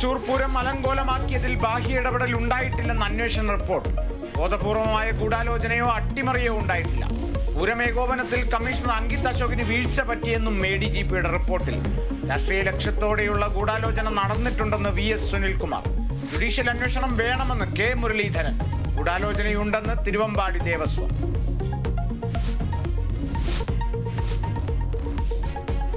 തൃശൂർ പൂരം അലങ്കോലമാക്കിയതിൽ ബാഹ്യ ഇടപെടൽ ഉണ്ടായിട്ടില്ലെന്ന് അന്വേഷണ റിപ്പോർട്ട്. ബോധപൂർവമായ ഗൂഢാലോചനയോ അട്ടിമറിയോ ഉണ്ടായിട്ടില്ല. പൂരമേകോപനത്തിൽ കമ്മീഷണർ അങ്കിത് അശോകിന് വീഴ്ച പറ്റിയെന്നും ADGPയുടെ റിപ്പോർട്ടിൽ. രാഷ്ട്രീയ ലക്ഷ്യത്തോടെയുള്ള ഗൂഢാലോചന നടന്നിട്ടുണ്ടെന്ന് VS സുനിൽകുമാർ. ജുഡീഷ്യൽ അന്വേഷണം വേണമെന്ന് K മുരളീധരൻ. ഗൂഢാലോചനയുണ്ടെന്ന് തിരുവമ്പാടി ദേവസ്വം.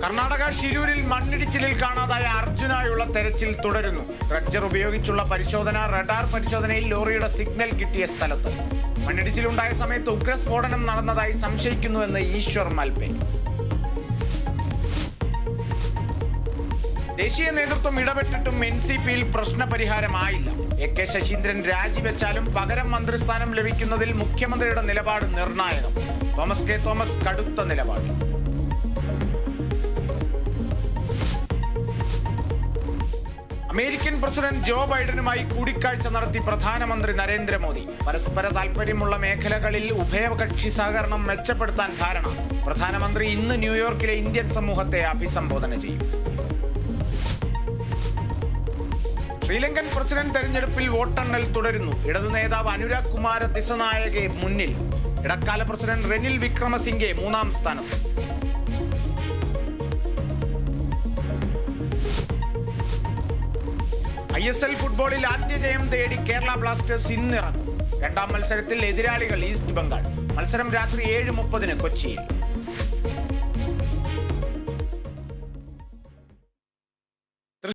കർണാടക ഷിരൂരിൽ മണ്ണിടിച്ചിലിൽ കാണാതായ അർജുനായുള്ള തെരച്ചിൽ തുടരുന്നു. ഡ്രഡ്ജർ ഉപയോഗിച്ചുള്ള പരിശോധന, റഡാർ പരിശോധനയിൽ ലോറിയുടെ സിഗ്നൽ കിട്ടിയ സ്ഥലത്ത്. മണ്ണിടിച്ചിലുണ്ടായ സമയത്ത് ഉഗ്രസ്ഫോടനം നടന്നതായി സംശയിക്കുന്നുവെന്ന് ഈശ്വർ മൽപേ. ദേശീയ നേതൃത്വം ഇടപെട്ടിട്ടും NCPയിൽ പ്രശ്നപരിഹാരമായില്ല. AK ശശീന്ദ്രൻ രാജിവെച്ചാലും പകരം മന്ത്രിസ്ഥാനം ലഭിക്കുന്നതിൽ മുഖ്യമന്ത്രിയുടെ നിലപാട് നിർണായകം. തോമസ് K തോമസ് കടുത്ത നിലപാട്. അമേരിക്കൻ പ്രസിഡന്റ് ജോ ബൈഡനുമായി കൂടിക്കാഴ്ച നടത്തി പ്രധാനമന്ത്രി നരേന്ദ്രമോദി. പരസ്പര താൽപര്യമുള്ള മേഖലകളിൽ ഉഭയകക്ഷി സഹകരണം മെച്ചപ്പെടുത്താൻ ധാരണ. പ്രധാനമന്ത്രി ഇന്ന് ന്യൂയോർക്കിലെ ഇന്ത്യൻ സമൂഹത്തെ അഭിസംബോധന ചെയ്യും. ശ്രീലങ്കൻ പ്രസിഡന്റ് തെരഞ്ഞെടുപ്പിൽ വോട്ടെണ്ണൽ തുടരുന്നു. ഇടതു നേതാവ് അനുരാഗ് കുമാര ദിസനായകെ മുന്നിൽ. ഇടക്കാല പ്രസിഡന്റ് റെനിൽ വിക്രമസിംഗെ 3ാം സ്ഥാനത്ത്. ISL ഫുട്ബോളിൽ ആദ്യ ജയം തേടി കേരള ബ്ലാസ്റ്റേഴ്സ് ഇന്നിറങ്ങും. 2ാം മത്സരത്തിൽ എതിരാളികൾ ഈസ്റ്റ് ബംഗാൾ. മത്സരം രാത്രി 7:30 കൊച്ചിയിൽ.